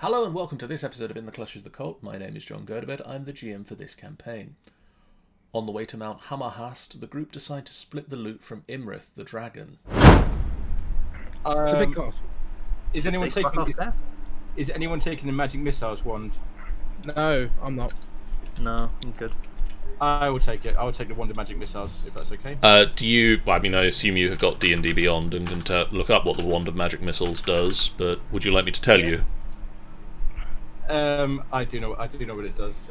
Hello and welcome to this episode of In the Clutches of the Cult. My name is John Gerdebed. I'm the GM for this campaign. On the way to Mount Hamarhaast, the group decide to split the loot from Iymrith, the dragon. It's a big castle. Is anyone taking the magic missiles wand? No, I'm not. No, I'm good. I will take it. I will take the wand of magic missiles if that's okay. Do you... Well, I mean, I assume you have got D&D Beyond and can look up what the Wand of Magic Missiles does, but would you like me to tell you? I do know what it does.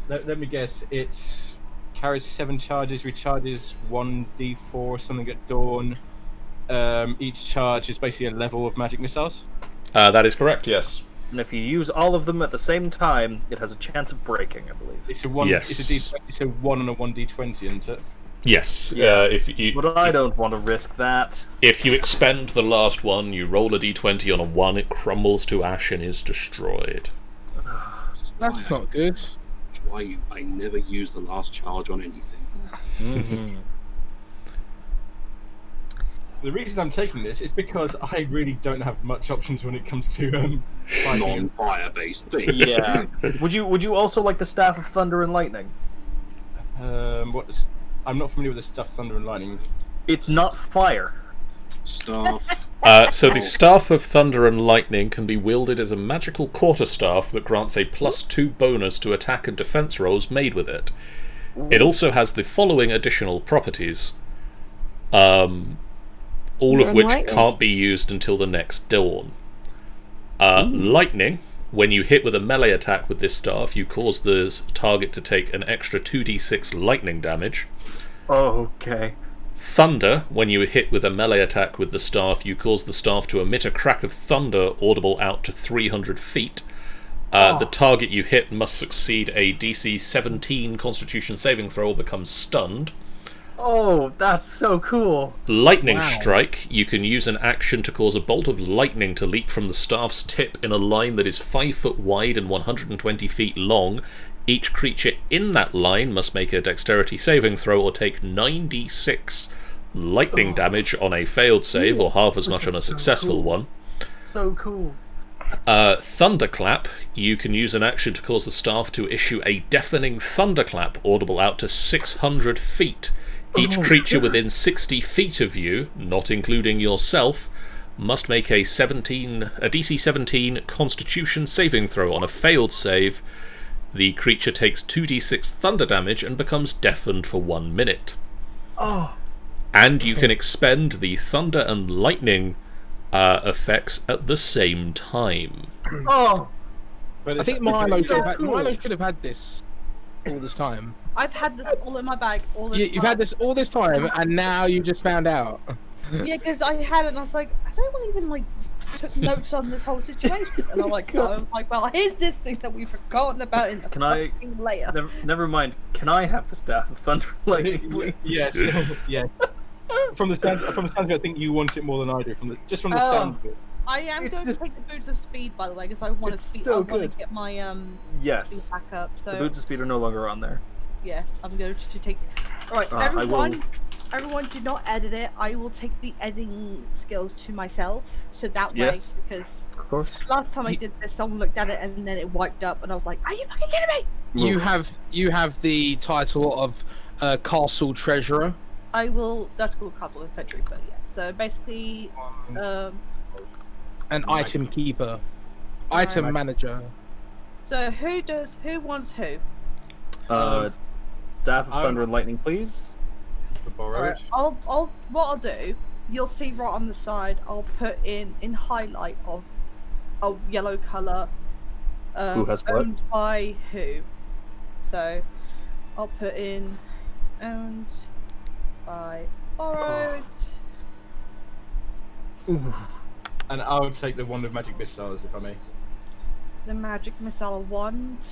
Let me guess. It carries 7 charges, recharges 1d4, something at dawn. Each charge is basically a level of magic missiles. That is correct, yes. And if you use all of them at the same time, it has a chance of breaking, I believe. It's a 1. Yes. It's a 1 and a 1d20, isn't it? Yes. Yeah. But I don't want to risk that. If you expend the last one, you roll a d20 on a 1, it crumbles to ash and is destroyed. That's not good. That's why I never use the last charge on anything. Mm-hmm. The reason I'm taking this is because I really don't have much options when it comes to fighting. Non-fire-based things. Yeah. Would you also like the Staff of Thunder and Lightning? I'm not familiar with the stuff Thunder and Lightning. It's not fire. Staff. So the Staff of Thunder and Lightning can be wielded as a magical quarterstaff that grants a +2 bonus to attack and defense rolls made with it. It also has the following additional properties, all of which can't be used until the next dawn. Lightning. When you hit with a melee attack with this staff, you cause the target to take an extra 2d6 lightning damage. Okay. Thunder. When you hit with a melee attack with the staff, you cause the staff to emit a crack of thunder audible out to 300 feet. The target you hit must succeed a DC 17 Constitution saving throw or become stunned. Oh, that's so cool. Lightning Strike. You can use an action to cause a bolt of lightning to leap from the staff's tip in a line that is 5 foot wide and 120 feet long. Each creature in that line must make a dexterity saving throw or take 9d6 lightning damage on a failed save, or half as much on a successful one. So cool. Thunderclap. You can use an action to cause the staff to issue a deafening thunderclap audible out to 600 feet. Each creature within 60 feet of you, not including yourself, must make a DC 17 Constitution saving throw. On a failed save, the creature takes 2d6 thunder damage and becomes deafened for 1 minute. And you can expend the thunder and lightning effects at the same time. I think Milo should have had this all this time. I've had this all in my bag all this time. You've had this all this time, and now you just found out. Yeah, because I had it, and I was like, I don't even took notes on this whole situation, and I was like, well, here's this thing that we've forgotten about in the fucking layer. Never mind. Can I have the Staff of Thunder and Lightning, please? Yes, yes. From the sound of it, I think you want it more than I do. From the sound of it. I am going to take the Boots of Speed, by the way, because I want to get my speed back up. So the Boots of Speed are no longer on there. Yeah, I'm going to take. All right, everyone, do not edit it. I will take the editing skills to myself, so that way, because of course. Last time I did this, someone looked at it and then it wiped up, and I was like, "Are you fucking kidding me?" You have the title of Castle Treasurer. I will. That's called Castle Infantry, but yeah. So basically, an item keeper, item manager. So who wants who? Staff of Thunder and Lightning, please. Right, what I'll do, you'll see right on the side, I'll put in highlight of a yellow colour. Who has what? Owned by who? So I'll put in owned by borrowed. And I would take the wand of magic missiles, if I may. The magic missile wand.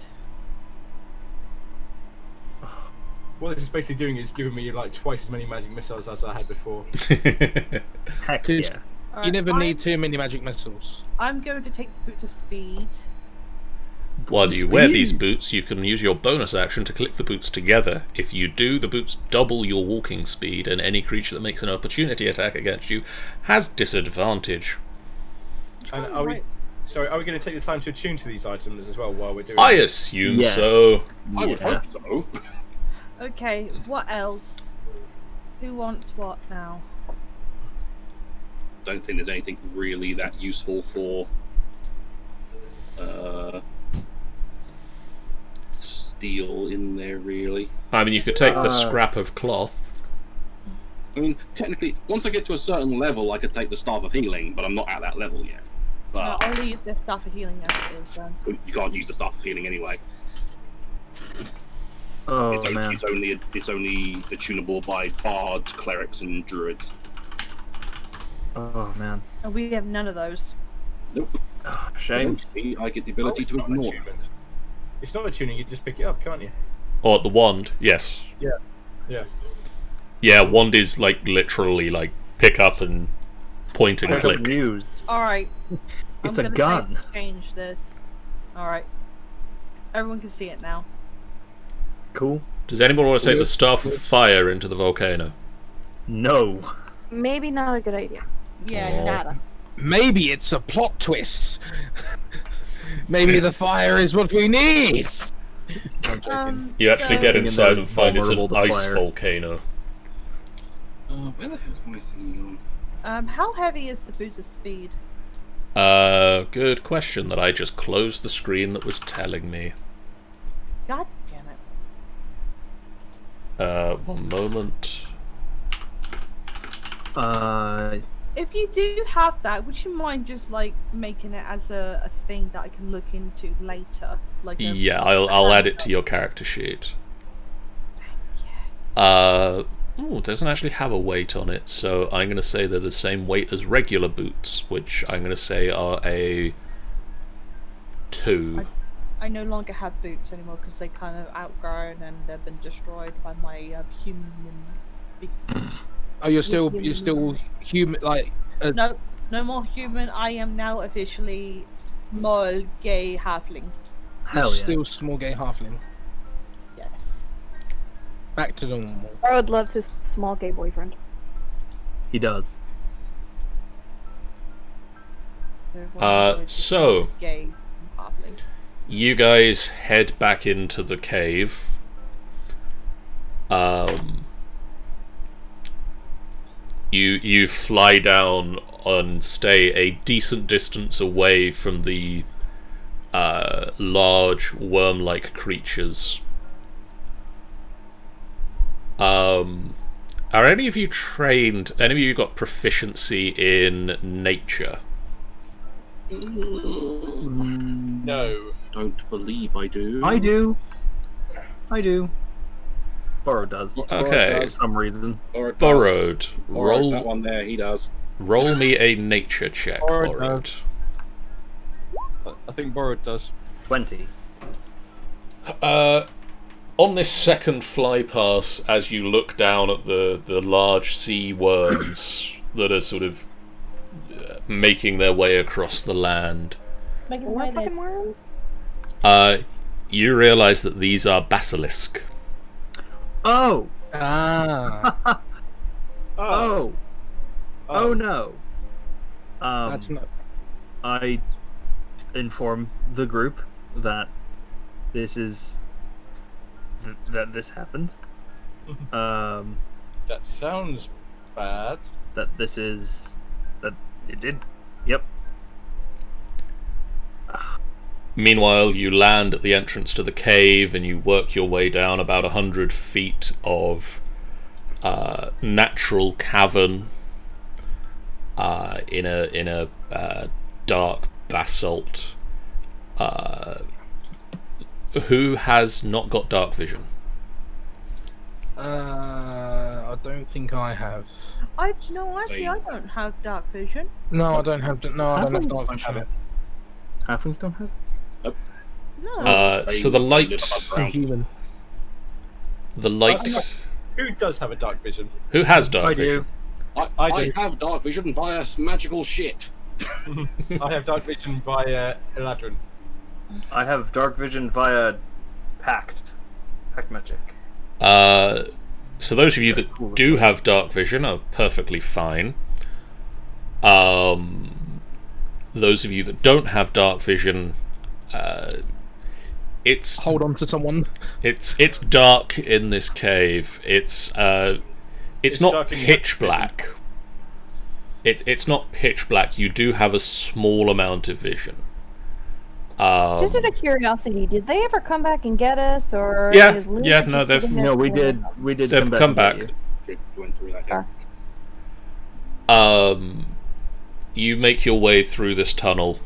What this is basically doing is giving me twice as many magic missiles as I had before. Heck yeah. You never need too many magic missiles. I'm going to take the Boots of Speed. While you wear these boots, you can use your bonus action to click the boots together. If you do, the boots double your walking speed, and any creature that makes an opportunity attack against you has disadvantage. And are we Sorry, are we going to take the time to attune to these items as well while we're doing I it? assume Yes. so. I would hope so. Okay, what else? Who wants what now? Don't think there's anything really that useful for steel in there, really. I mean, you could take the scrap of cloth. I mean, technically, once I get to a certain level, I could take the Staff of Healing, but I'm not at that level yet. No, But I'll leave the stuff for healing as it is then. you can't use the Staff of Healing anyway. Oh It's man. it's only attunable by bards, clerics, and druids. Oh man. And we have none of those. Nope. Oh, shame. See, I get the Oh, ability it's to not an ignore. attunement. It's not attuning, you just pick it up, can't you? Or the wand, yes. Yeah. Yeah, wand is like literally like pick up and point and I'm click. confused. Alright. It's I'm a gonna gun. Change this. Alright. Everyone can see it now. Cool. Does anyone want to take the Staff of Fire into the volcano? No. Maybe not a good idea. Yeah, Oh. nada. Maybe it's a plot twist. Maybe the fire is what we need. I'm joking. You actually so- get inside and find it's an vulnerable to ice fire. volcano. Where the hell's my thing gone? How heavy is the booster's speed? Good question that I just closed the screen that was telling me. God damn it. One moment. If you do have that, would you mind just like making it as a thing that I can look into later? Like Yeah, I'll add it to your character sheet. Yeah. It doesn't actually have a weight on it, so I'm going to say they're the same weight as regular boots, which I'm going to say are a 2. I no longer have boots anymore because they kind of outgrown and they've been destroyed by my human. Oh, you're still human, like No, no more human. I am now officially small gay halfling. Hell yeah. still small gay halfling. Yes. Back to normal. Borrowed loves his small gay boyfriend. He does. So Gay halfling. you guys head back into the cave. You fly down and stay a decent distance away from the large worm-like creatures. Are any of you trained? Any of you got proficiency in nature? No. Don't believe I do. I do. Borrowed does. Okay. For some reason. Or it does. Borrowed. Or that Roll. one there, he does. Roll me a nature check. Borrowed Borrowed. I think Borrowed does. 20. On this second fly pass, as you look down at the large sea worms that are sort of making their way across the land, Making More my fucking worms? you realise that these are basilisk. Oh! Ah, Oh! Oh no! that's not. I inform the group that this is that this happened. That sounds bad. That this is that it did. Yep. Meanwhile, you land at the entrance to the cave and you work your way down about 100 feet of natural cavern in a dark basalt. Who has not got dark vision? I don't think I have. Actually, I don't have dark vision. No, I don't have. No, I don't have Halflings dark vision. Halflings don't have. No. So the light, Human. the light. Who does have a dark vision? Who has dark I vision? do. I do. have dark vision via magical shit. I have dark vision via Eladrin. I have dark vision via pact magic. So those of you that do have dark vision are perfectly fine. those of you that don't have dark vision, it's Hold on to someone. it's dark in this cave. It's not dark in pitch black. It's not pitch black. You do have a small amount of vision. Just out of curiosity, did they ever come back and get us, or Yeah, is Luna yeah, no, just they've- sitting there No, we chilling? did. We did They've come back. You. Went through that. Yeah. You make your way through this tunnel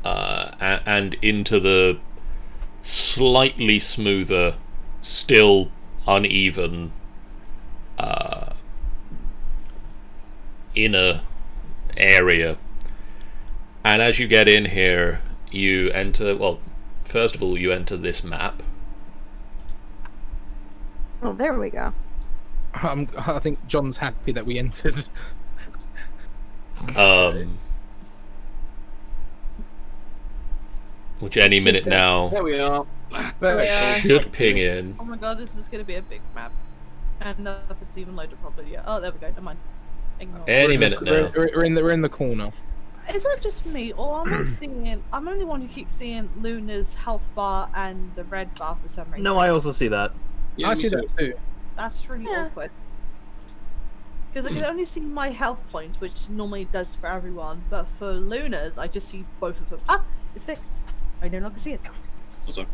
and into the slightly smoother, still uneven inner area. And as you get in here, you enter, well, first of all, you enter this map. Oh, there we go. I think John's happy that we entered. Which any minute now There we are. Yeah. should ping in. Oh my god, this is gonna be a big map. And nothing's even loaded properly yet. Oh, there we go, never mind. Ignore. Any minute now. We're in the corner. Is that just me, or am I seeing... I'm the only one who keeps seeing Luna's health bar and the red bar for some reason. No, I also see that. Yeah, I me see too. that too. That's really Yeah. awkward. Because I can only see my health points, which normally does for everyone, but for Luna's, I just see both of them. Ah, it's fixed. I no longer see it. Also,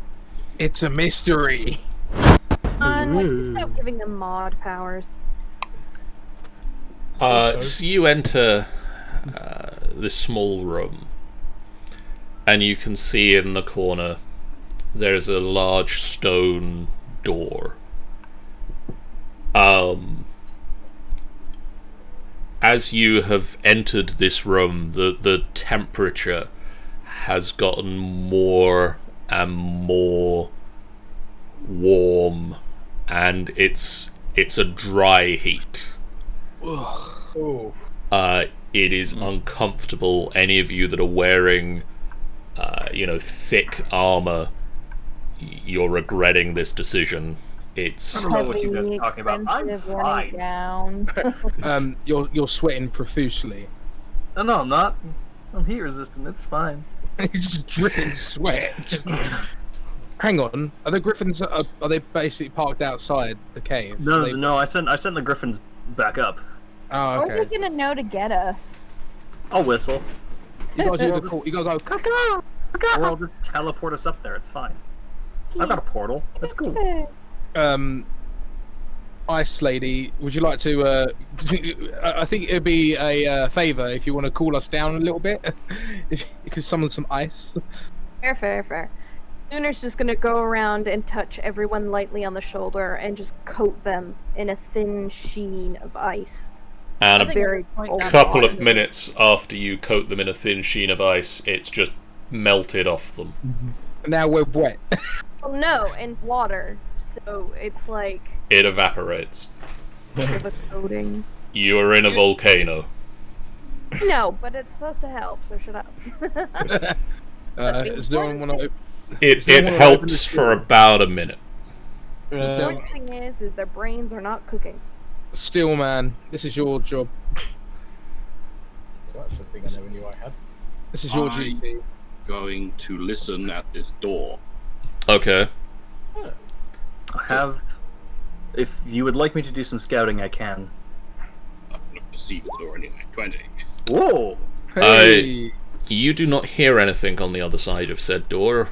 It's a mystery. Just stop giving them mod powers. So you enter this small room, and you can see in the corner there's a large stone door. As you have entered this room, the temperature has gotten more and more warm, and it's a dry heat. Oh. It is uncomfortable. Any of you that are wearing, thick armor, you're regretting this decision. It's I don't know what you guys are talking about. I'm Expensive, running fine. down. You're sweating profusely. No, I'm not. I'm heat resistant. It's fine. You're just dripping sweat. Hang on. Are the griffins? Are they basically parked outside the cave? No. I sent the griffins back up. Oh, How are okay. they gonna know to get us? I'll whistle. You gotta do the call. You gotta go. Caca! Or I'll just teleport us up there. It's fine. I've got a portal. That's cool. Ice Lady, would you like to? I think it'd be a favor if you want to cool us down a little bit. If you could summon some ice. Fair. Luna's just gonna go around and touch everyone lightly on the shoulder and just coat them in a thin sheen of ice. and I a think very point cold. down couple the of line. minutes after you coat them in a thin sheen of ice, it's just melted off them. Now we're wet. Well, no, and water. So it's like It evaporates. a bit of a coating. You are in a volcano. No, but it's supposed to help. So shut up. Does no one want to? It Someone open helps this for door. about a minute. The important thing is their brains are not cooking. Steel man, this is your job. That's the thing I never knew I had. This is your I- duty. going to listen at this door. Okay. I have. If you would like me to do some scouting, I can. I'm going to perceive the door anyway. 20. Whoa! Hey, You do not hear anything on the other side of said door.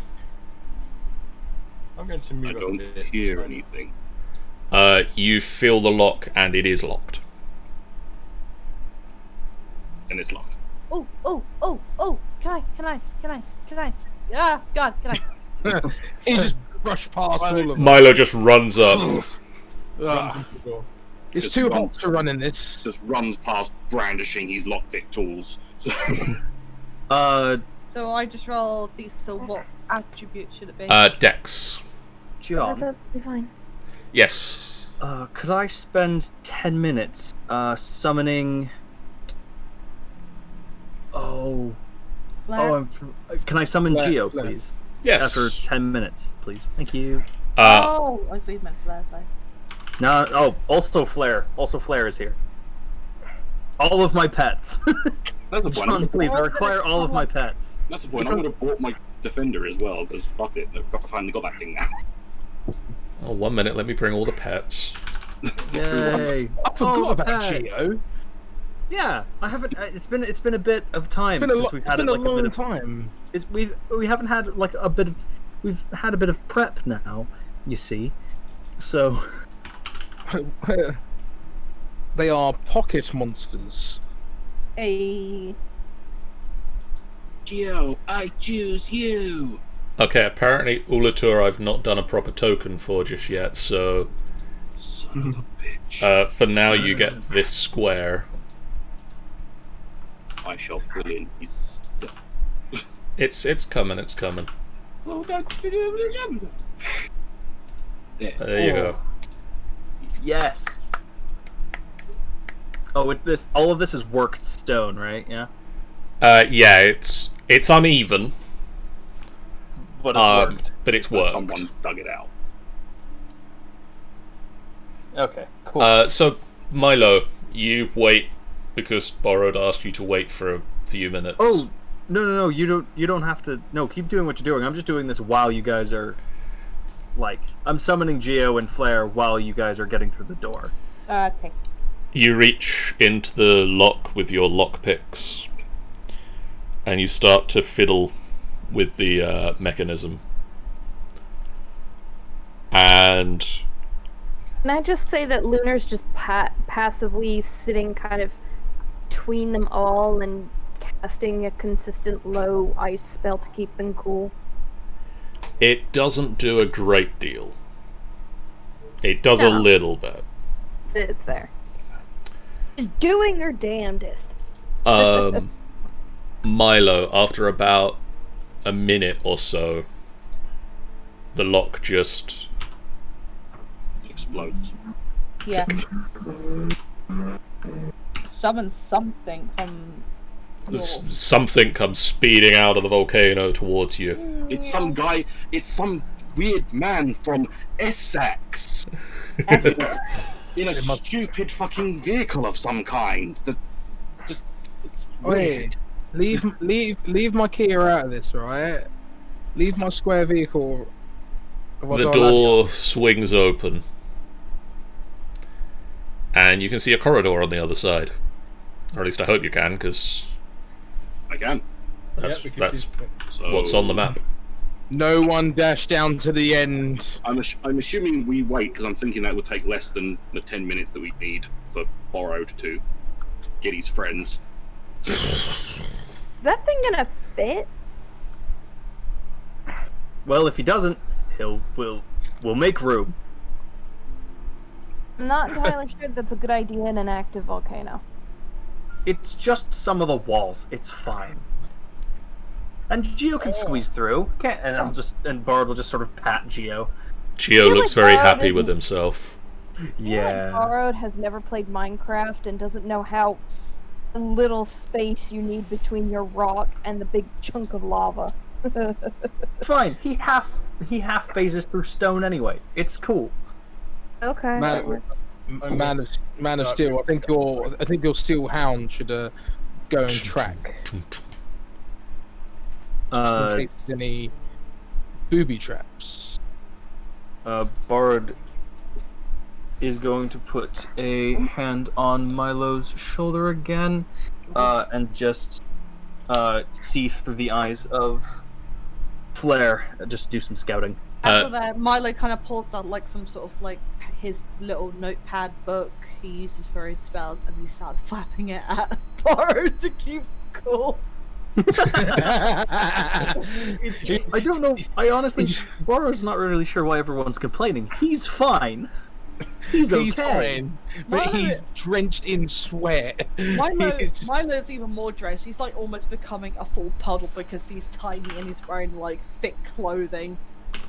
I'm going to I move up a don't bit. hear anything. You feel the lock, and it is locked. And it's locked. Oh, can I? Yeah, God, can I? he just brushed past all of them. Milo just runs up. Runs Ah, into the door. it's Just too run. hot to run in this. Just runs past brandishing his lockpick tools. So, So I just roll these. So what attribute should it be? Dex. John, That's fine. Yes. could I spend 10 minutes summoning? Oh, Flare? can I summon Flare, Geo, flare. please? Yes. After 10 minutes, please. Thank you. Oh, I thought you meant flare. Sorry. No, also Flare. Also Flare is here. All of my pets. That's the point. John, please, I require all of my pets. That's the point. I would have bought my defender as well, because fuck it, I've finally got that thing now. Oh, 1 minute, let me bring all the pets. Yay! I forgot about pets. Geo. Yeah, I haven't. It's been a bit of time since we've had it's been like a long bit of time. we haven't had like a bit of. We've had a bit of prep now, you see. So They are pocket monsters. A Geo, I choose you. Okay, apparently Ulatur I've not done a proper token for just yet, so Son of a bitch. for now you get this square. I shall fill in his stuff. It's coming, it's coming. Oh, there. There you go. yes. Oh, all of this is worked stone, right? Yeah. Yeah, it's uneven, But it's worked. but it's worked. Someone's dug it out. Okay. Cool. So Milo, you wait because Borrowed asked you to wait for a few minutes. Oh, no, you don't have to. No, keep doing what you're doing. I'm just doing this while you guys are, like, I'm summoning Geo and Flare while you guys are getting through the door. okay. You reach into the lock with your lockpicks, and you start to fiddle with the mechanism. And Can I just say that Lunar's just passively sitting kind of between them all and casting a consistent low ice spell to keep them cool? it doesn't do a great deal. It does a No. little bit. It's there. Just doing her damnedest. Milo, after about a minute or so, the lock just Explodes. Yeah. Summon something from your... something comes speeding out of the volcano towards you. It's some guy. It's some weird man from Essex. In a stupid fucking vehicle of some kind. That just it's weird. Wait, leave my Kia out of this, right? Leave my square vehicle. otherwise The I'll have door swings open, and you can see a corridor on the other side. Or at least I hope you can, because I can. that's because So what's on the map. you. No one dash down to the end. I'm assuming we wait because I'm thinking that would take less than the 10 minutes that we need for Borrowed to get his friends. Is that thing gonna fit? Well, if he doesn't, we'll make room. I'm not entirely sure that's a good idea in an active volcano. It's just some of the walls. It's fine. And Geo can squeeze through. And Barb will just sort of pat Geo. Geo feel looks like very Borrowed happy with isn't- himself. I feel Yeah. like Borrowed has never played Minecraft and doesn't know how little space you need between your rock and the big chunk of lava. Fine. He half phases through stone anyway. It's cool. Okay. Man of Steel. I think your Steel Hound should go and track. Just in case there's any booby traps. Borrowed is going to put a hand on Milo's shoulder again, and just see through the eyes of Flare. Just do some scouting. After that, Milo kind of pulls out like some sort of like his little notepad book he uses for his spells, and he starts flapping it at Borrowed to keep cool. I don't know. I honestly, Borrow's not really sure why everyone's complaining. He's fine. He's okay. He's fine, but Milo- he's drenched in sweat. Milo's even more drenched. He's like almost becoming a full puddle because he's tiny and he's wearing like thick clothing.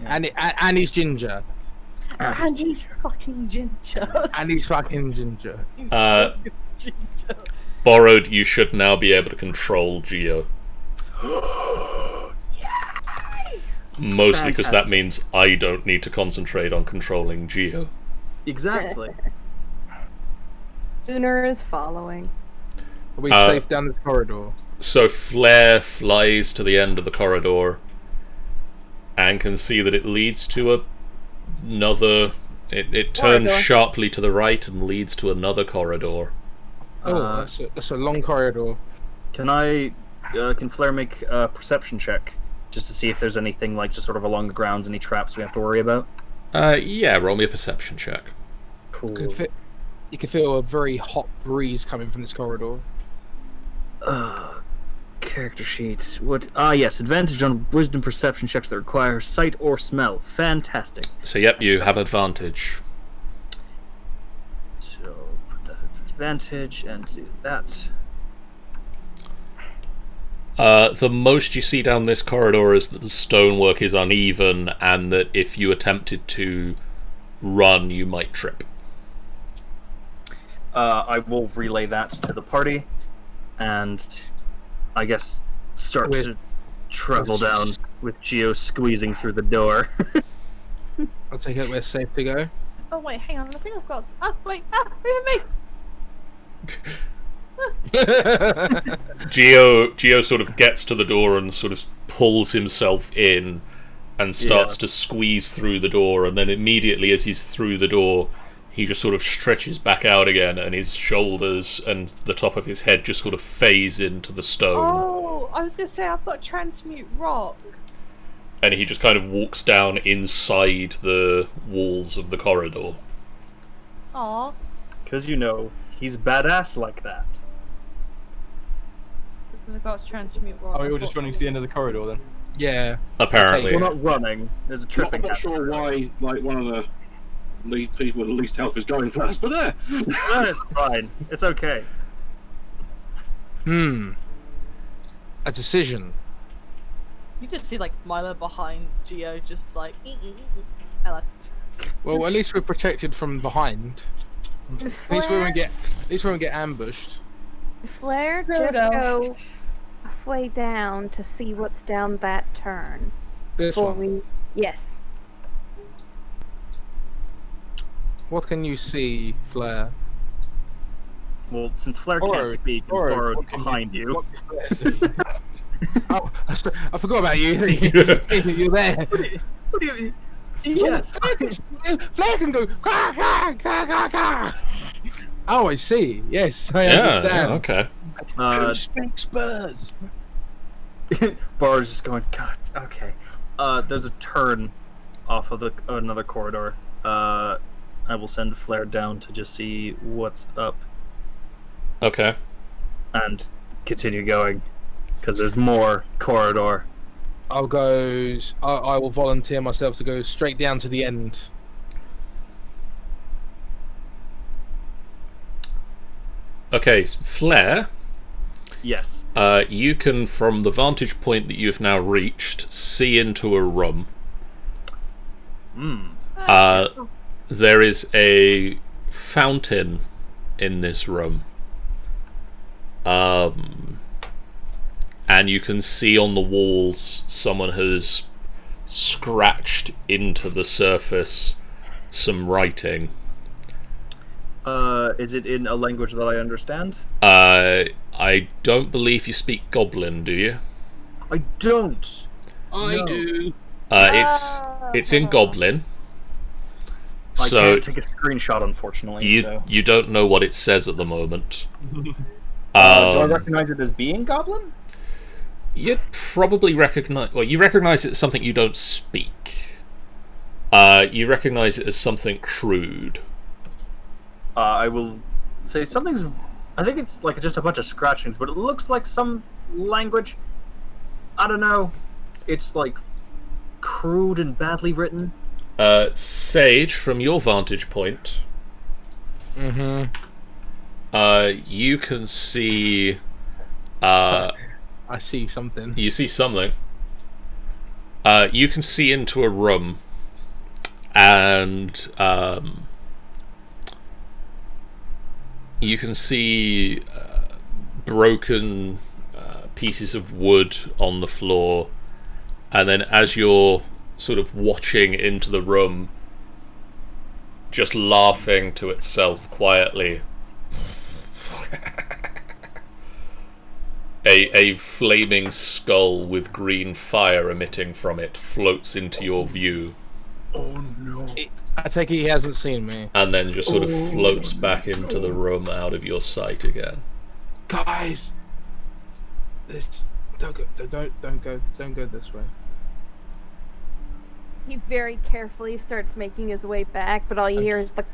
And he's ginger. And he's fucking ginger. And he's fucking ginger. He's fucking ginger. Borrowed, you should now be able to control Geo. Mostly because that means I don't need to concentrate on controlling Geo. Exactly. Lunar is following. Are we safe down this corridor? So Flare flies to the end of the corridor and can see that it leads to another... It turns Corridor. sharply to the right and leads to another corridor. Oh, that's a long corridor. Can Flare make a perception check just to see if there's anything like just sort of along the grounds, any traps we have to worry about? Yeah, roll me a perception check. Cool. You can feel a very hot breeze coming from this corridor. Character sheets. What? Yes, advantage on wisdom perception checks that require sight or smell. Fantastic. So yep, you have advantage. So put that at advantage and do that. The most you see down this corridor is that the stonework is uneven, and that if you attempted to run, you might trip. I will relay that to the party, and I guess start to travel down with Geo squeezing through the door. I'll take it we're safe to go. Oh wait, hang on. I think I've got. Wait me. Geo sort of gets to the door and sort of pulls himself in and starts to squeeze through the door, and then immediately as he's through the door, he just sort of stretches back out again, and his shoulders and the top of his head just sort of phase into the stone. Oh, I was gonna say I've got transmute rock. And he just kind of walks down inside the walls of the corridor. Aw. Because he's badass like that. Because I've got transmute rock. Oh, we were just running to the end of the corridor then. Yeah. Apparently. We're not running. There's a tripping. I'm not sure why, like, one of the lead people with the least health is going first, but there. It's fine. It's okay. A decision. You just see like Milo behind Geo, just like. Hello. Well, at least we're protected from behind. At least we won't get ambushed. Flare, just go halfway down to see what's down that turn. This Before one. Yes. What can you see, Flare? Well, since Flare can't speak, and Borrowed behind you. Oh, I forgot about you. You're there. What do you? Yes. Flare can go. Quah, quah, quah, quah, quah. Oh, I see. Yes, I understand. Yeah, okay. Spurs. Borrowed's just going. God. Okay. There's a turn off of another corridor. I will send Flare down to just see what's up. Okay. And continue going, because there's more corridor. I'll go. I will volunteer myself to go straight down to the end. Okay, Flare. Yes. You can, from the vantage point that you've now reached, see into a room. There is a fountain in this room. And you can see on the walls someone has scratched into the surface some writing. Is it in a language that I understand? I don't believe you speak Goblin, do you? I don't. I do. It's in Goblin. I So can't take a screenshot, unfortunately. you don't know what it says at the moment. Do I recognize it as being Goblin? You'd probably recognize... Well, you recognize it as something you don't speak. You recognize it as something crude. I will say something's... I think it's like just a bunch of scratchings, but it looks like some language. I don't know. It's like crude and badly written. Sage, from your vantage point, you can see... I see something. You see something. You can see into a room, and you can see broken pieces of wood on the floor, and then as you're sort of watching into the room, just laughing to itself quietly, A flaming skull with green fire emitting from it floats into your view. Oh no! I take it he hasn't seen me. And then just sort of floats back into the room out of your sight again. Guys, don't go this way. He very carefully starts making his way back, but all you hear is the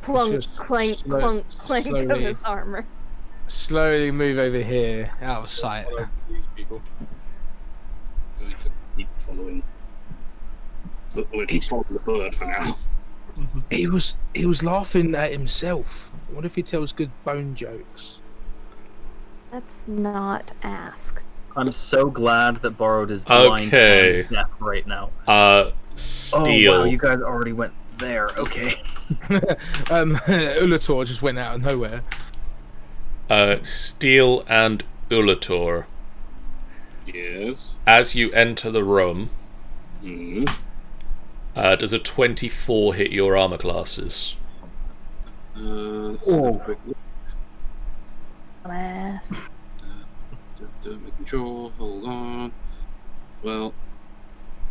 clunk, Just clank, clunk, clank of slowly. his armor. Slowly move over here, out of sight. Follow these people. Going to keep following. We'll keep following the bird for now. He was laughing at himself. What if he tells good bone jokes? Let's not ask. I'm so glad that Borrowed is blind Okay. to death right now. Steel. Oh wow, you guys already went there. Okay. Ulator just went out of nowhere. Steel and Ulator. Yes. As you enter the room, Hmm. does a 24 hit your armor classes? Let's have a quick look. Alas. Just making sure. Hold on. Well,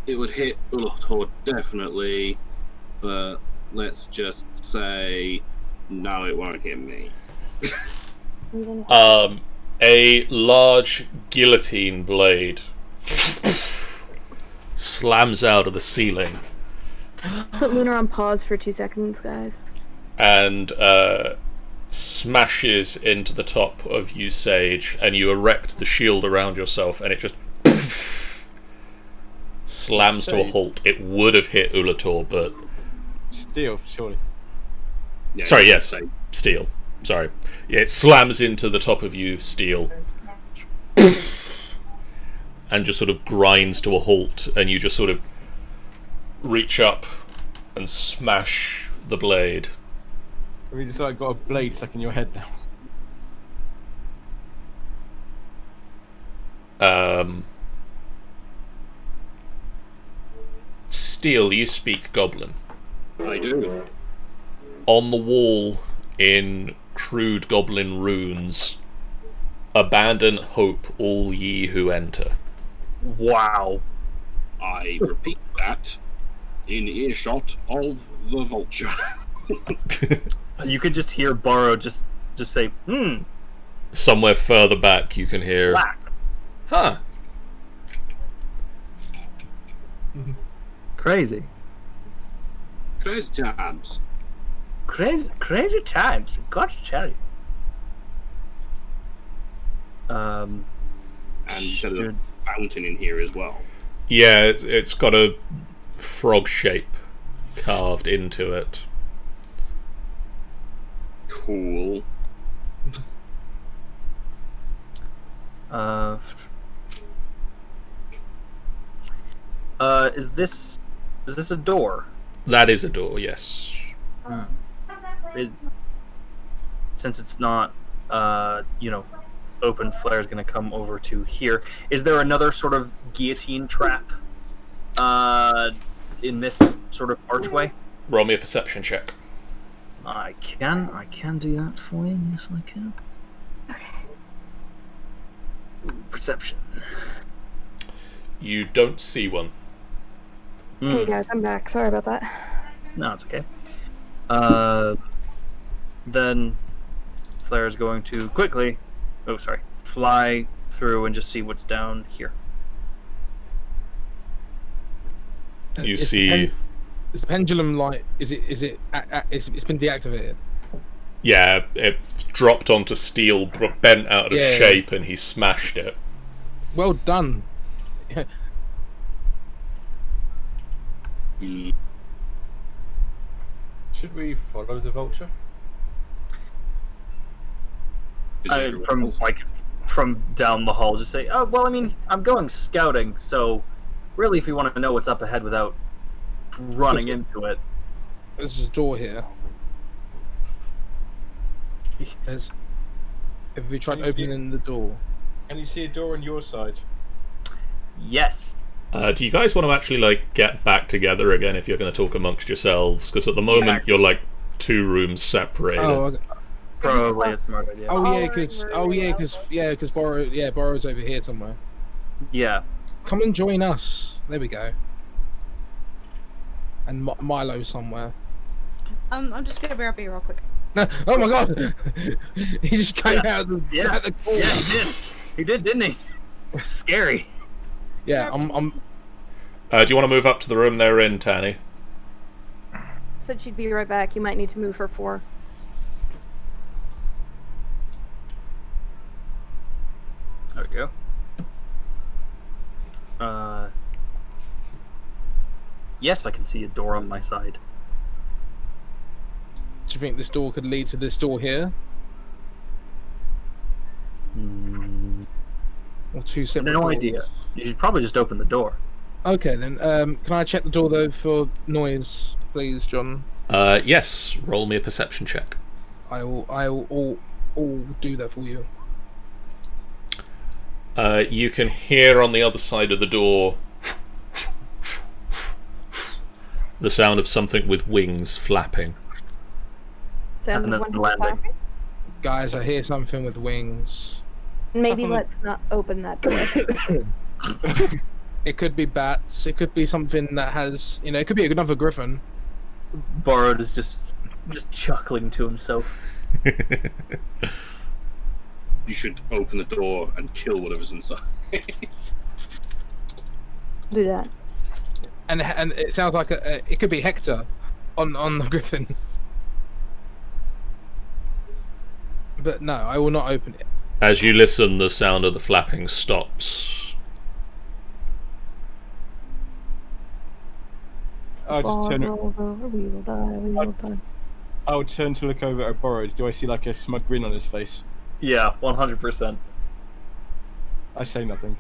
it would hit Ulator definitely, but let's just say no, it won't hit me. A large guillotine blade slams out of the ceiling Put Lunar on pause for 2 seconds, guys. and smashes into the top of you, Sage, and you erect the shield around yourself, and it just slams to a halt. It would have hit Ulator, but Steel, surely. Yeah, sorry, let's yes, say Steel. Sorry, yeah, it slams into the top of you, Steel, and just sort of grinds to a halt, and you just sort of reach up and smash the blade. Have you just like got a blade stuck in your head now? Steel, you speak Goblin. I do. On the wall, in crude Goblin runes, abandon hope, all ye who enter. Wow. I repeat that in earshot of the vulture. You could just hear Borrowed just say, Somewhere further back, you can hear, black. huh, Crazy. Crazy times. Crazy times, you got to tell you. And there's a fountain in here as well. yeah, it's got a frog shape carved into it. Cool. Is this a door? That is a door, yes. Since it's not, open, Flare's gonna come over to here. Is there another sort of guillotine trap, in this sort of archway? Roll me a perception check. I can do that for you. Yes, I can. Okay. Perception. You don't see one. Hey guys, I'm back. Sorry about that. No, it's okay. Then Flare is going to quickly, fly through and just see what's down here. You Is see, is the pendulum light? It's been deactivated. yeah, it dropped onto steel, bent out of Yeah. shape, and he smashed it. Well done. Should we follow the vulture? From down the hall, just say, oh, well, I mean, I'm going scouting, so really if you want to know what's up ahead without running into it. There's a door here. Have we tried Can you see opening the door? Can you see a door on your side? Yes. Do you guys want to actually get back together again if you're going to talk amongst yourselves? Because at the moment you're 2 rooms separated. Oh, okay. probably a smart idea. Because Borrow's over here somewhere. Yeah. Come and join us. There we go. And Milo somewhere. I'm just gonna grab you real quick. No, oh my god! He just came out of the out the corner. Yeah, he did. He did, didn't he? Scary. Yeah, I'm. Do you want to move up to the room they're in, Tanny? Said she'd be right back. You might need to move her 4. There we go. Yes, I can see a door on my side. Do you think this door could lead to this door here? Or 2 separate No doors? idea. You should probably just open the door. Okay then. Can I check the door though for noise, please, John? Yes. Roll me a perception check. I will all do that for you. You can hear on the other side of the door the sound of something with wings flapping. Sound And of then one landing. flapping? Guys, I hear something with wings. Maybe let's not open that door. It could be bats. It could be something that has, it could be another griffin. Borrowed is just chuckling to himself. You should open the door and kill whatever's inside. Do that. And it sounds like it could be Hector on the griffin. But no, I will not open it. As you listen, the sound of the flapping stops. I'll just turn it. We will die. We will die. I'll turn to look over at Borrowed. Do I see like a smug grin on his face? Yeah, 100%. I say nothing.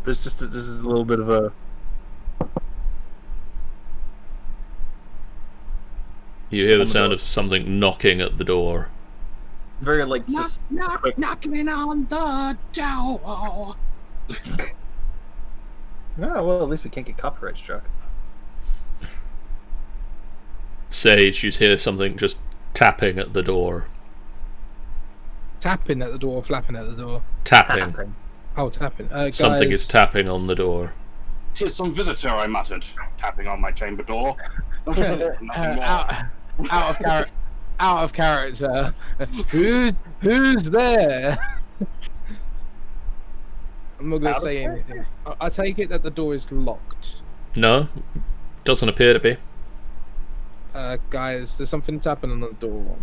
There's just this is a little bit of a. You hear the sound of something knocking at the door. Very like just quick. Knocking on the door. Oh well, at least we can't get copyright struck. Sage, you hear something just tapping at the door. Tapping at the door, flapping at the door. Tapping. Oh, tapping. Something guys, is tapping on the door. 'Tis some visitor, I muttered, tapping on my chamber door. Nothing more. out of character. Who's there? I'm not gonna say anything. I take it that the door is locked. No, doesn't appear to be. Guys, there's something tapping on the door.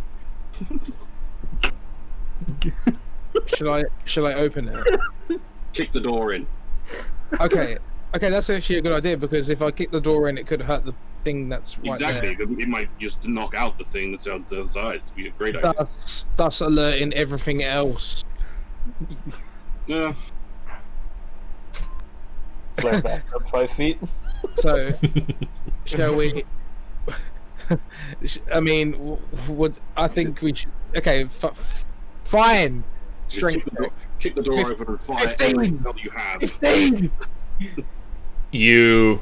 Should I open it? Kick the door in. Okay, that's actually a good idea because if I kick the door in, it could hurt the thing that's right Exactly. there. It might just knock out the thing that's out the other side. It'd be a great idea. Thus alerting everything else. Yeah. Flare back up 5 feet. So, shall we? I mean, I think we should. Okay, fine. Strength. Kick the door open and fire 15. everything that you have. 15. You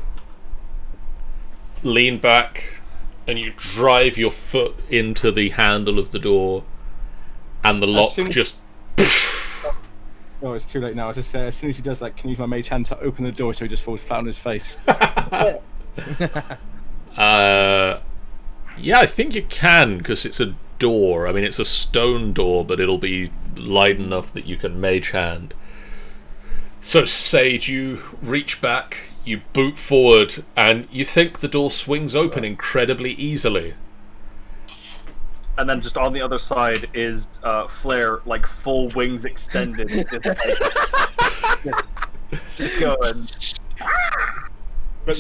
lean back and you drive your foot into the handle of the door, and the lock just. Oh, it's too late now. I'll just say, as soon as he does that, can I use my mage hand to open the door so he just falls flat on his face? Yeah, I think you can, because it's a door. I mean, it's a stone door, but it'll be light enough that you can mage hand. So, Sage, you reach back, you boot forward, and you think the door swings open incredibly easily. And then just on the other side is Flare, like full wings extended. just going. But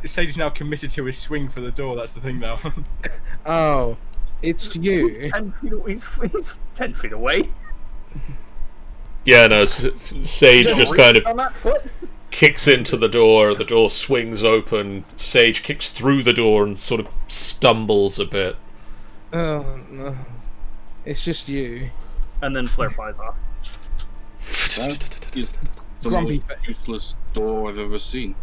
Sage is now committed to his swing for the door. That's the thing now. Oh, it's you. He's 10 feet away. He's 10 feet away. Yeah, no, Sage just kind of on that foot. kicks into the door swings open, Sage kicks through the door and sort of stumbles a bit. Oh no, it's just you. And then Flare flies off. That is the Grumpy most useless door I've ever seen.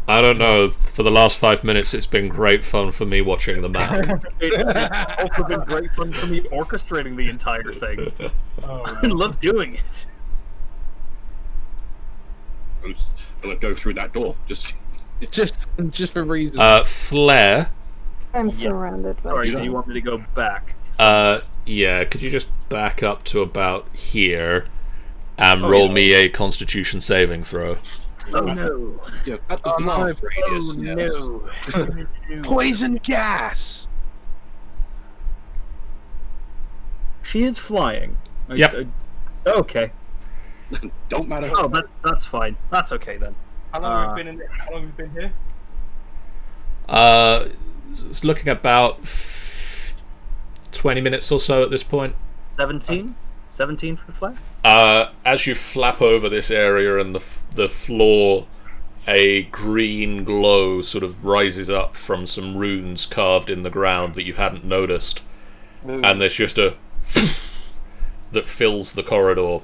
I don't know. For the last 5 minutes, it's been great fun for me watching the map. It's also been great fun for me orchestrating the entire thing. I love doing it. I'm gonna go through that door. Just for reasons. Flare. I'm surrounded by. Sorry, do you want me to go back? Yeah, could you just back up to about here and roll me a Constitution saving throw? Oh no! yeah, at the blast radius. Yes. No! Poison gas. She is flying. Yep. Okay. Don't matter. Oh, that's fine. That's okay then. How long have we been in? How long have we been here? It's looking about 20 minutes or so at this point. 17? 17 for the flag? As you flap over this area and the floor, a green glow sort of rises up from some runes carved in the ground that you hadn't noticed. Ooh. And there's just a that fills the corridor.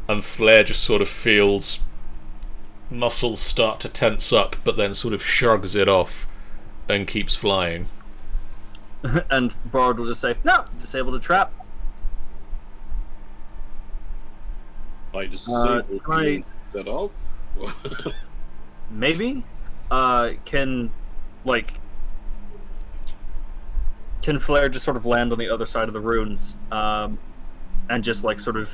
And Flare just sort of feels muscles start to tense up, but then sort of shrugs it off and keeps flying. And Bard will just say, "No, disable the trap." I disabled can I- you instead of. Maybe. Can Flare just sort of land on the other side of the runes, and just like sort of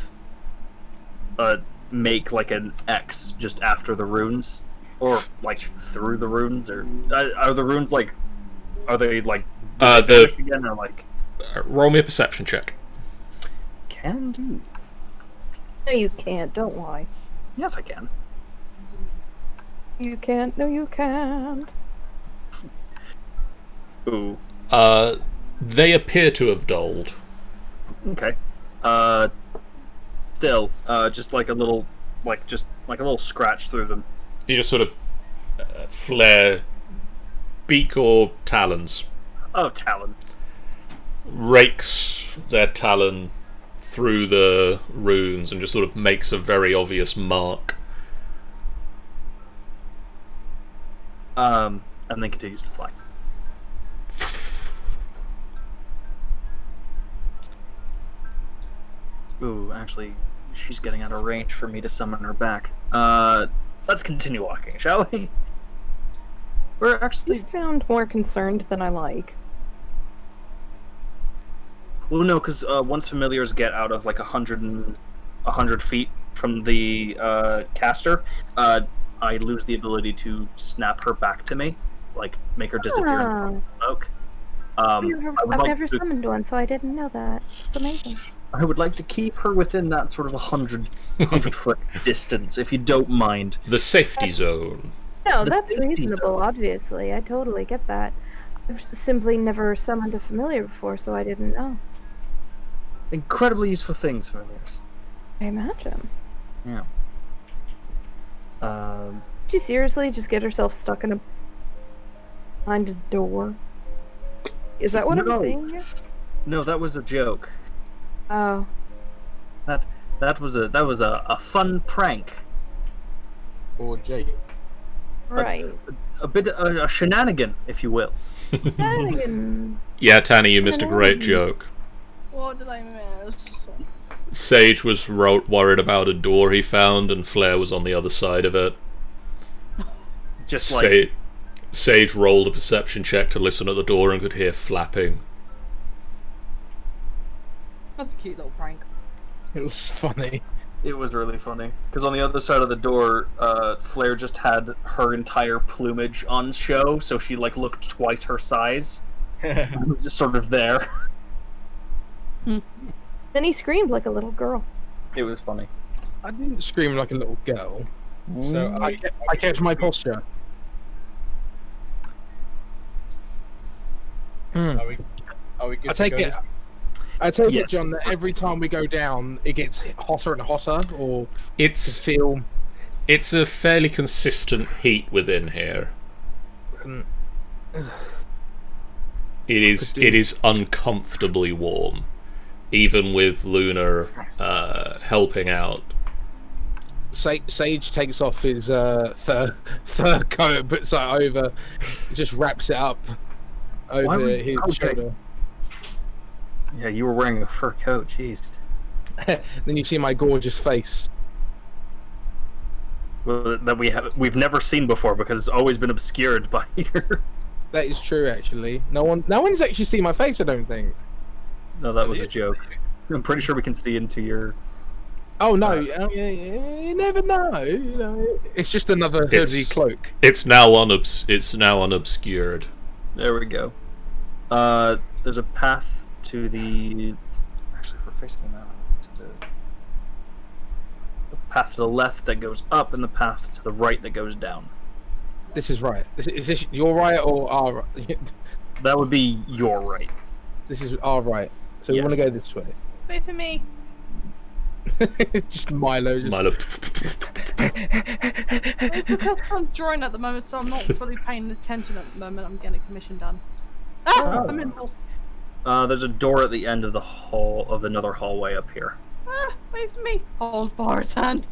make like an X just after the runes, or like through the runes, or are the runes like? Are they like? Again, or like? Roll me a perception check. Can do. No, you can't. Don't lie. Yes, I can. You can't. No, you can't. Ooh. They appear to have dulled. Okay. Still, just like a little, just like a little scratch through them. You just sort of flare, beak or talons, Oh, talons. rakes their talon through the runes and just sort of makes a very obvious mark. And then continues to fly. Ooh, actually, she's getting out of range for me to summon her back. Let's continue walking, shall we? We're actually... You sound more concerned than I like. Well, no, because once familiars get out of like 100 feet from the caster, I lose the ability to snap her back to me, like make her disappear in the smoke. I've never summoned one, so I didn't know that. It's amazing. I would like to keep her within that sort of 100 foot distance, if you don't mind. The safety zone. No, The that's safety reasonable, zone. obviously. I totally get that. I've simply never summoned a familiar before, so I didn't know. Incredibly useful things, familiars. I imagine. Yeah. Did she seriously just get herself stuck in behind a door? Is that what No. I'm seeing here? No, that was a joke. Oh. That was a fun prank. Or Jake? Right. A bit a shenanigan, if you will. Shenanigans. Yeah, Tanny, you missed a great joke. What did I miss? Sage was worried about a door he found, and Flare was on the other side of it. Just like Sage rolled a perception check to listen at the door and could hear flapping. That's a cute little prank. It was funny. it was really funny because on the other side of the door, Flare just had her entire plumage on show, so she like looked twice her size. It was just sort of there. Then he screamed like a little girl. It was funny. I didn't scream like a little girl. So I kept my posture. are we good I to take go it. this- I take Yeah. it, John, that every time we go down, it gets hotter and hotter, or to It's feel. a fairly consistent heat within here. Um, It is uncomfortably warm, even with Lunar helping out. Sage takes off his fur coat and puts that over, just wraps it up over his shoulder. Yeah, you were wearing a fur coat, jeez. Then you see my gorgeous face. Well, that we've never seen before because it's always been obscured by your... That is true, actually. No one's actually seen my face, I don't think. No, that was a joke. I'm pretty sure we can see into your... Oh no! You never know. You know, it's just another hoodie cloak. It's now unobscured. There we go. There's a path to the... Actually, if we're facing that, the path to the left that goes up, and the path to the right that goes down. This is right. Is this your right or our right? That would be your right. This is our right. So we want to go this way. Wait for me. Just Milo. Because I'm drawing at the moment, so I'm not fully paying attention at the moment. I'm getting a commission done. I'm in. There's a door at the end of the hall of another hallway up here. Wait for me. Hold Borrowed's hand.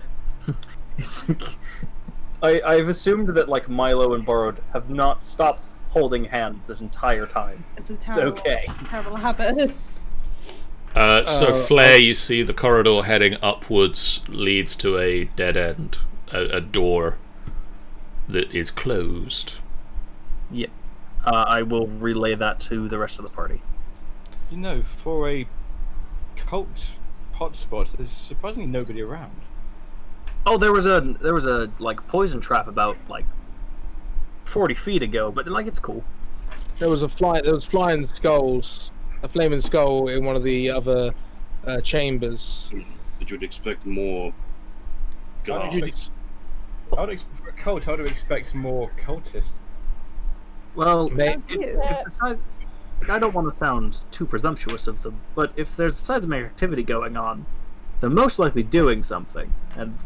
I've assumed that like Milo and Borrowed have not stopped holding hands this entire time. It's a terrible, okay. Terrible habit. So Flare, you see the corridor heading upwards leads to a dead end, a door that is closed. Yeah. I will relay that to the rest of the party. You know, for a cult hotspot, there's surprisingly nobody around. Oh, there was a like poison trap about like 40 feet ago, but like it's cool. There was flying skulls, a flaming skull in one of the other chambers. But you'd expect more guards. For a cult, I would expect more cultists. Well, I don't want to sound too presumptuous of them, but if there's seismic activity going on, they're most likely doing something, and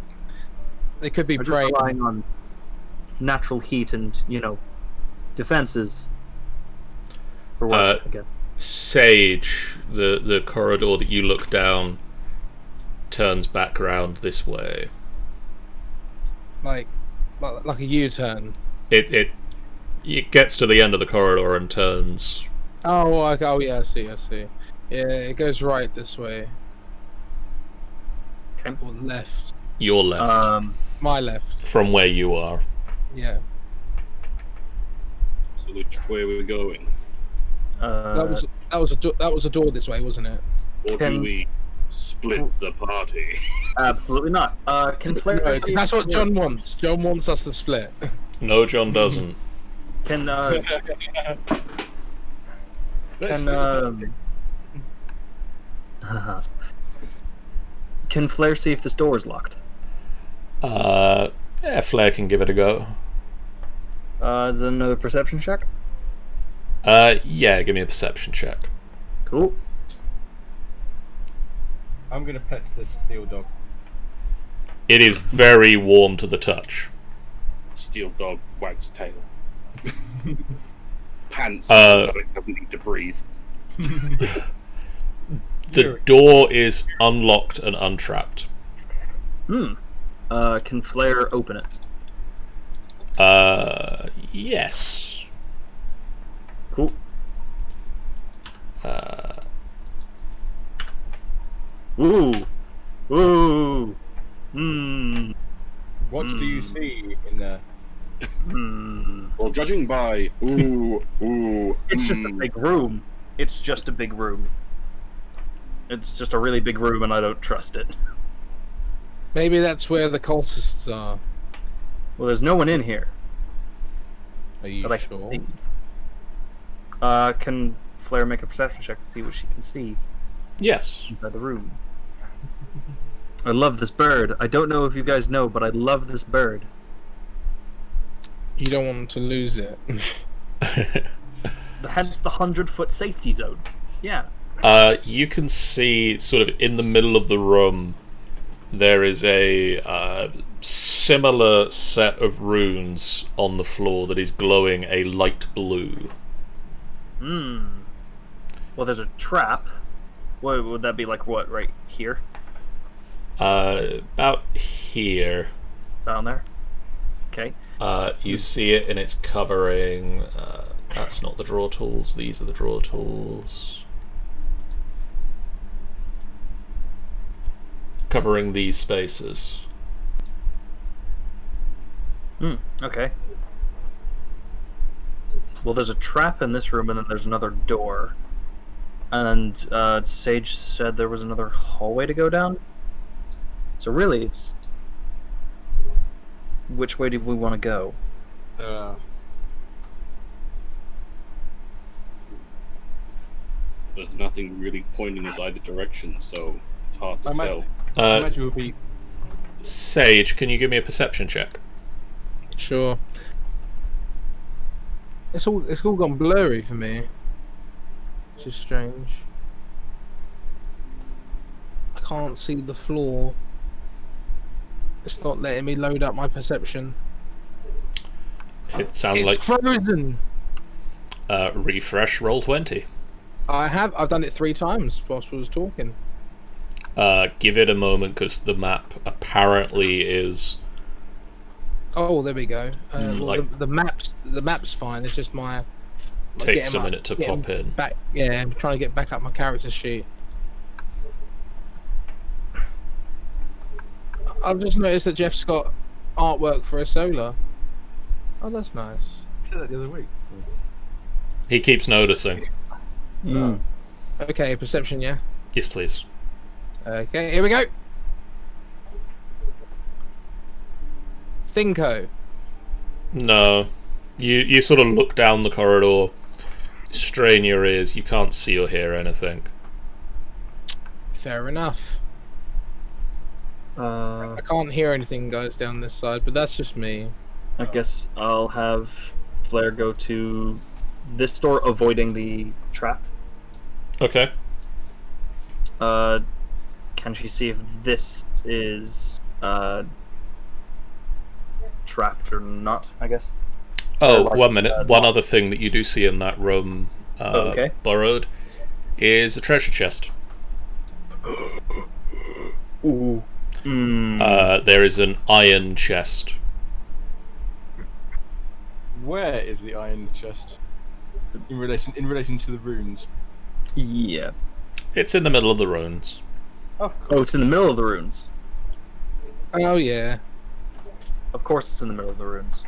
they could be preying relying on natural heat and defenses. For what again? Sage, the corridor that you look down turns back around this way. Like a U-turn. It gets to the end of the corridor and turns. Oh yeah, I see. Yeah, it goes right this way. Okay. Or left. Your left. My left. From where you are. Yeah. So which way are we going? That was a door this way, wasn't it? Or do we split the party? Absolutely not. Can Flare? No, 'cause that's what John wants. John wants us to split. No, John doesn't. Can Flare see if this door is locked? Yeah, Flare can give it a go. Is it another perception check? Yeah, give me a perception check. Cool. I'm gonna pet this steel dog. It is very warm to the touch. Steel dog wags tail. Pants, but it doesn't need to breathe. The door is unlocked and untrapped. Can Flare open it? Yes. Cool. Ooh. What do you see in there? Well, judging by It's just a big room. It's just a big room. It's just a really big room, and I don't trust it. Maybe that's where the cultists are. Well, there's no one in here. Are you that I sure? can see. Can Flare make a perception check to see what she can see Yes. inside the room? I love this bird. I don't know if you guys know, but I love this bird. You don't want to lose it. Hence the 100-foot safety zone. Yeah. You can see, sort of in the middle of the room, there is a similar set of runes on the floor that is glowing a light blue. Well, there's a trap. What would that be, like what, right here? About here. Down there. Okay. You see it, and it's covering. That's not the draw tools. These are the draw tools. Covering these spaces. Okay. Well, there's a trap in this room, and then there's another door. And Sage said there was another hallway to go down. So really, it's which way do we want to go? There's nothing really pointing us either direction, so it's hard to tell. I imagine it would be. Sage, can you give me a perception check? Sure. It's all gone blurry for me. Which is strange. I can't see the floor. It's not letting me load up my perception. It sounds It's like frozen. refresh. Roll 20. I've done it 3 times whilst we was talking. Give it a moment because the map apparently is. Oh, there we go. Well, like- the map's fine. It's just my Takes a minute to pop in. back. Yeah, I'm trying to get back up my character sheet. I've just noticed that Jeff's got artwork for a solar. Oh, that's nice. I said that the other week. He keeps noticing. Okay, perception, yeah. Yes, please. Okay, here we go. Thinko. No. You sort of look down the corridor, strain your ears, you can't see or hear anything. Fair enough. I can't hear anything, guys, down this side, but that's just me. I guess I'll have Flair go to this door, avoiding the trap. Okay. Can she see if this is trapped or not? I guess. Oh, like, 1 minute. One other thing that you do see in that room, okay. Burrowed, is a treasure chest. Ooh. There is an iron chest. Where is the iron chest in relation to the runes? Yeah. It's in the middle of the ruins. Oh, Oh, it's in the middle of the runes. Oh, yeah. Of course, it's in the middle of the runes.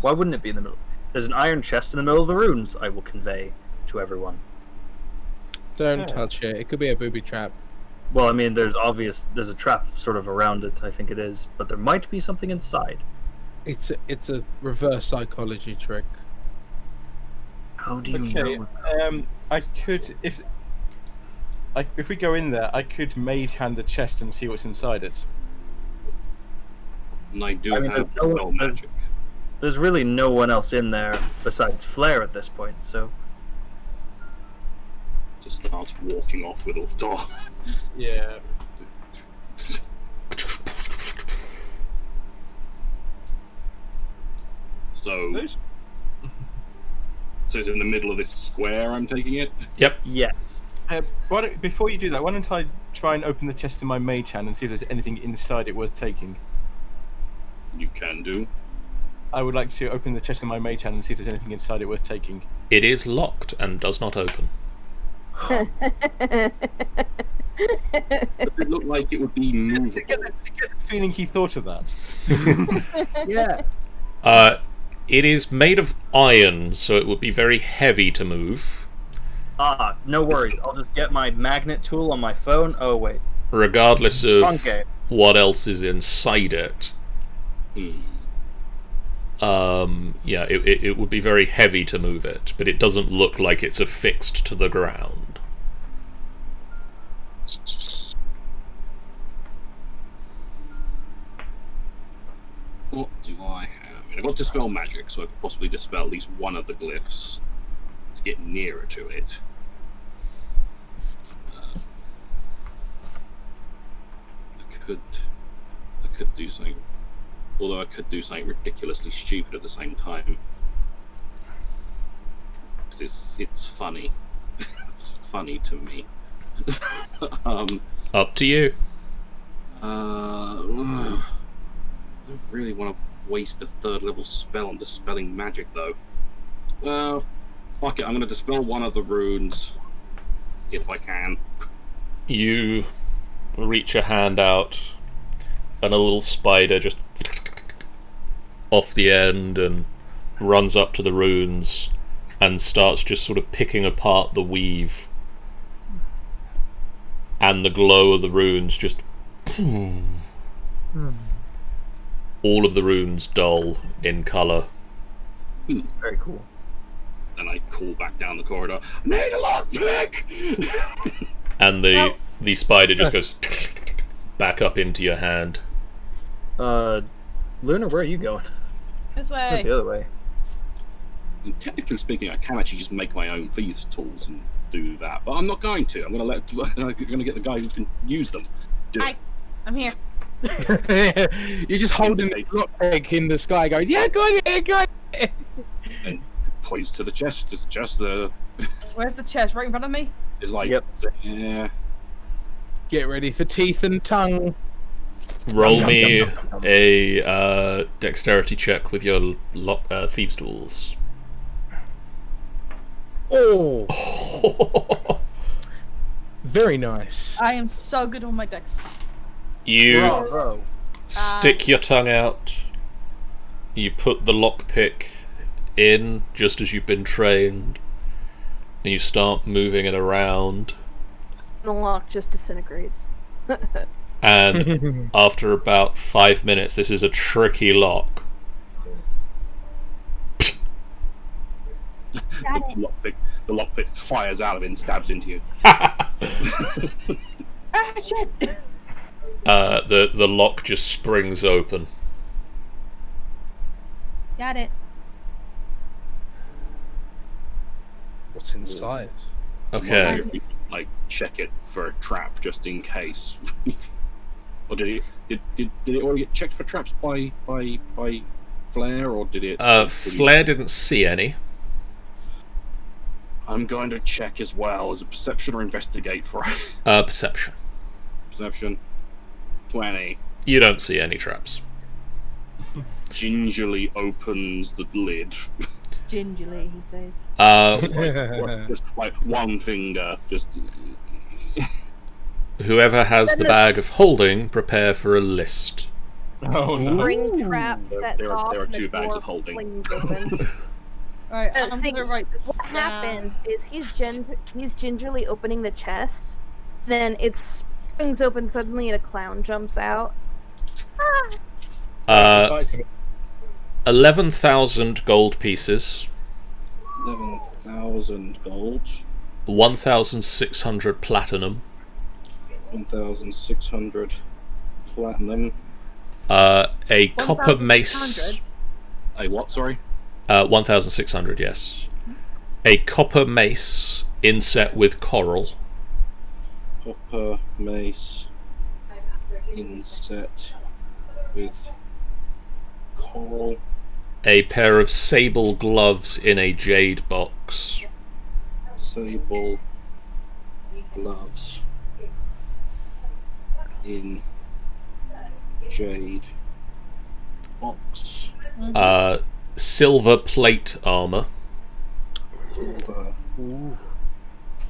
Why wouldn't it be in the middle? There's an iron chest in the middle of the runes. I will convey to everyone. Don't touch it. It could be a booby trap. Well, I mean, there's a trap sort of around it. I think it is, but there might be something inside. It's a reverse psychology trick. How do you okay. know? I could if we go in there, I could mage hand the chest and see what's inside it. And I do I mean, have there's no- spell magic. There's really no one else in there besides Flair at this point, so Just starts walking off with Ultar. Yeah. So Those- it's in the middle of this square, I'm taking it? Yep. yes. Before you do that, why don't I try and open the chest in my mage hand and see if there's anything inside it worth taking? You can do. I would like to open the chest in my mage hand and see if there's anything inside it worth taking. It is locked and does not open. Does it look like it would be movable? To get the feeling he thought of that. Yeah. It is made of iron, so it would be very heavy to move. No worries. I'll just get my magnet tool on my phone. Oh wait. Regardless of Okay. what else is inside it. Yeah, it would be very heavy to move it, but it doesn't look like it's affixed to the ground. What do I have? I've got Dispel Magic, so I could possibly dispel at least one of the glyphs to get nearer to it. I could do something. Although I could do something ridiculously stupid at the same time. It's funny. It's funny to me. Up to you. I don't really want to waste a 3rd level spell on dispelling magic, though. Fuck it, I'm gonna dispel one of the runes. If I can. You reach a hand out, and a little spider just off the end and runs up to the runes and starts just sort of picking apart the weave. And the glow of the runes just... all of the runes dull in colour. Very cool. Then I call back down the corridor. Need a lockpick! And the spider just goes back up into your hand. Luna, where are you going? This Go way. the other way. And technically speaking, I can actually just make my own thieves' tools and do that, but I'm not going to. I'm going to get the guy who can use them. Do it. I'm here. You're just holding the lockpick in the sky, going, "Yeah, got it." And points to the chest. There's just the. Where's the chest? Right in front of me? It's like, Yep. yeah. Get ready for teeth and tongue. Roll me a dexterity check with your thieves' tools. Oh, very nice. I am so good on my dex. You Bravo. stick your tongue out. You put the lockpick in just as you've been trained, and you start moving it around. The lock just disintegrates. And after about 5 minutes, this is a tricky lock. The lockpick fires out of it and stabs into you. Ah, shit! The lock just springs open. Got it. What's inside? Okay. If you like check it for a trap just in case. Or did it already get checked for traps by Flair, or did it? Flair didn't see any. I'm going to check as well. As a perception or investigate for Perception. perception. 20. You don't see any traps. Gingerly opens the lid. Gingerly, he says. Just like one finger. Just. Whoever has the bag of holding, prepare for a list. Oh no. Spring trap set There off. are and the 2 bags door of holding. flings open. Alright, So, I'm see, gonna write this What down. happens is he's gingerly opening the chest, then it springs open suddenly and a clown jumps out. 11,000 gold pieces, 11,000 gold. 1,600 platinum, 1,600 platinum. a copper mace. 1,600? A what? Sorry. 1,600, yes. A copper mace inset with coral. Copper mace inset with coral. A pair of sable gloves in a jade box. Sable gloves in jade box. Silver plate armor. Silver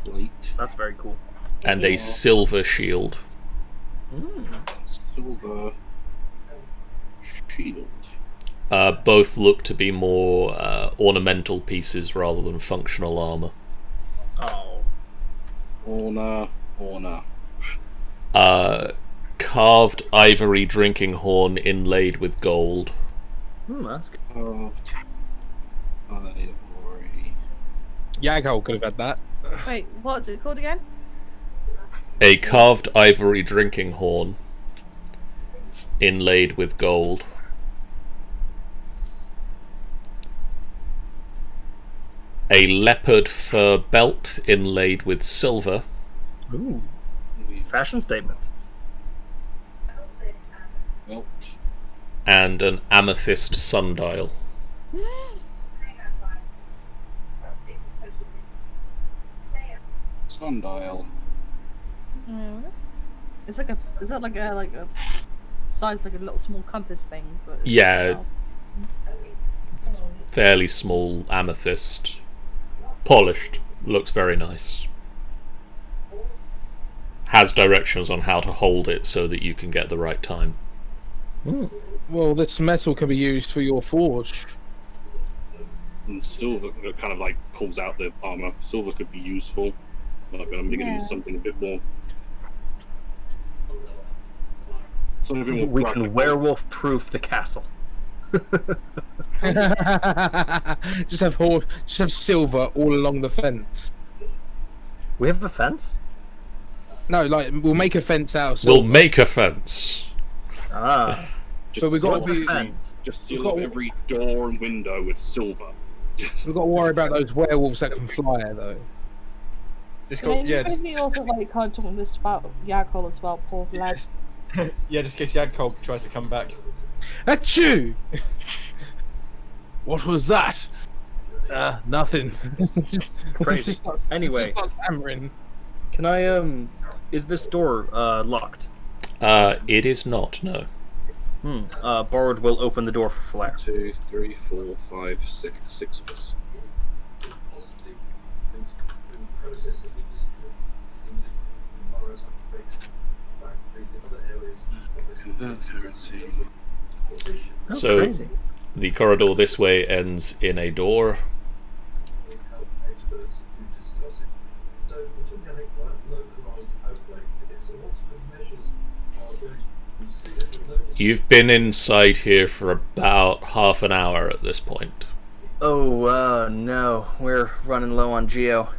plate. That's very cool. And a silver shield. Silver shield. Both look to be more ornamental pieces rather than functional armor. Oh. Orna. Carved ivory drinking horn inlaid with gold. That's good. Carved ivory. Yaghal could have had that. Wait, what's it called again? A carved ivory drinking horn inlaid with gold. A leopard fur belt inlaid with silver. Ooh. Fashion statement. Belt. And an amethyst sundial. Sundial. It's like a. Is that like a size like a little small compass thing? But it's Yeah. small. Fairly small amethyst. Polished. Looks very nice. Has directions on how to hold it so that you can get the right time. Well, this metal can be used for your forge. And silver kind of like pulls out the armor. Silver could be useful. Like, I'm going to use something a bit more. Something a bit more. We practical. can werewolf-proof the castle. just have silver all along the fence. We have a fence? No, like we'll make a fence out of silver. We'll make a fence. Ah. Just But we've got to seal be. Fence. Just seal we've got off to- every door and window with silver. We've got to worry about those werewolves that can fly, though. Just And go, then yeah, I think also like kind of talking this about Yakol as well, poor lad. just, yeah, just in case Yagkol tries to come back. Achoo! What was that? Nothing. Crazy. Just starts- Anyway. just starts hammering. Can I, is this door, locked? It is not, no. Borrowed will open the door for Flair. 2, 3, 4, 5, 6. 6 of us. Convert currency. Oh, So- crazy. The corridor this way ends in a door. You've been inside here for about half an hour at this point. Oh, no. We're running low on Geo.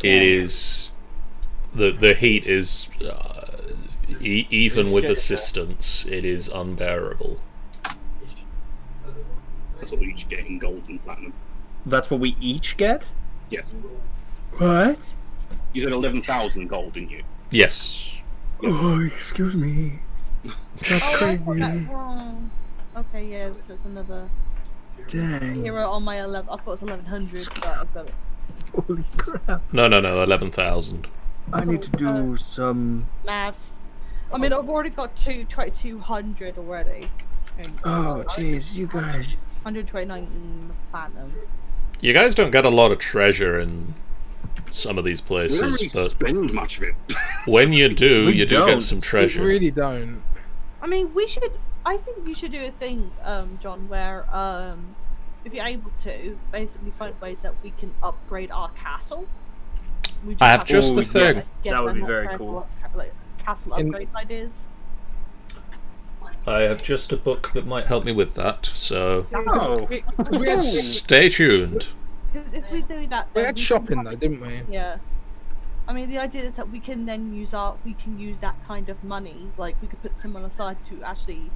It is... The heat is... even with assistance, it is unbearable. That's what we each get in gold and platinum. That's what we each get? Yes. What? You said 11,000 gold, didn't you? Yes. Oh, excuse me. That's Oh, I got crazy. that wrong. Okay, yeah, so it's another Dang. 0 on my 11. I thought it was 1100, but I've got it. Holy crap. No, 11,000. I need to do some... Maths. I mean, I've already got 2,200 already. Oh, jeez, you guys. 129 platinum. You guys don't get a lot of treasure in some of these We don't places, really but spend much of it. when you do, We you do don't. get some We treasure. really don't. I mean, I think you should do a thing, John, where if you're able to, basically find ways that we can upgrade our castle. We I have to just the get thing. That would be them very upgrade- cool. Like, castle upgrade ideas. I have just a book that might help me with that, so Oh. We had, stay tuned. Because if we do that, we then had we shopping can, though, didn't we? yeah. I mean, the idea is that we can then use that kind of money. Like we could put someone aside to actually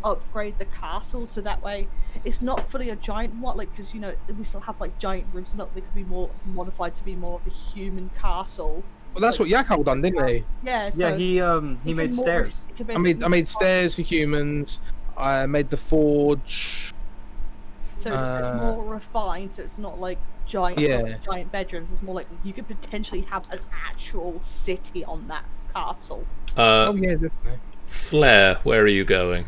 upgrade the castle, so that way it's not fully a giant one. Like because we still have like giant rooms, not they could be more modified to be more of a human castle. Well, that's what Yakal done, didn't he? Yeah. So Yeah, he it made can stairs. it can I made basically- stairs for humans. I made the forge. So it's a bit more refined. So it's not like giant, sort Yeah. of giant bedrooms. It's more like you could potentially have an actual city on that castle. Oh yeah, definitely. Flair, where are you going?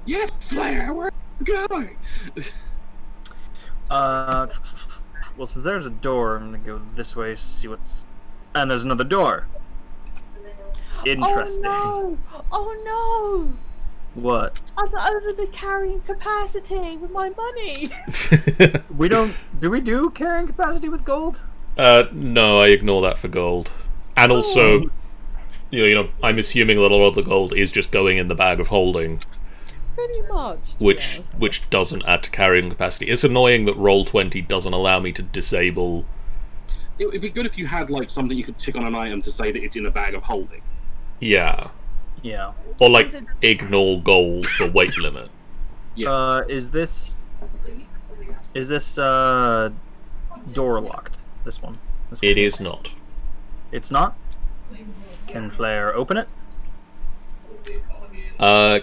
Yeah, Flair, where are you going? Well, so there's a door. I'm gonna go this way, see what's... And there's another door. Interesting. Oh no! Oh no! What? I'm over the carrying capacity with my money. We don't... Do we do carrying capacity with gold? No, I ignore that for gold. And also, I'm assuming that a lot of the gold is just going in the bag of holding, Pretty much. which doesn't add to carrying capacity. It's annoying that Roll20 doesn't allow me to disable. It'd be good if you had like something you could tick on an item to say that it's in a bag of holding. Yeah. Yeah. Or like ignore gold for weight limit. Yeah. Is this door locked? This one? This one? It is not. It's not? Can Flair open it?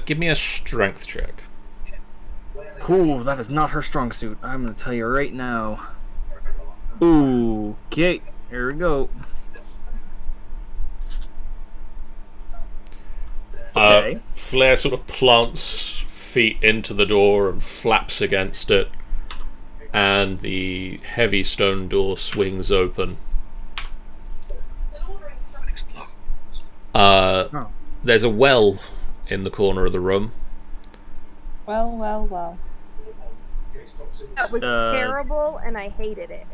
Give me a strength check. Cool, that is not her strong suit. I'm gonna tell you right now. Okay, here we go. Okay. Flair sort of plants feet into the door and flaps against it, and the heavy stone door swings open. There's a well in the corner of the room. Well. That was terrible, and I hated it.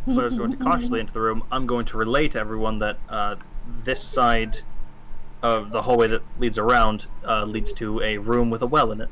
Flair's going to cautiously enter the room. I'm going to relay to everyone that this side of the hallway that leads around leads to a room with a well in it.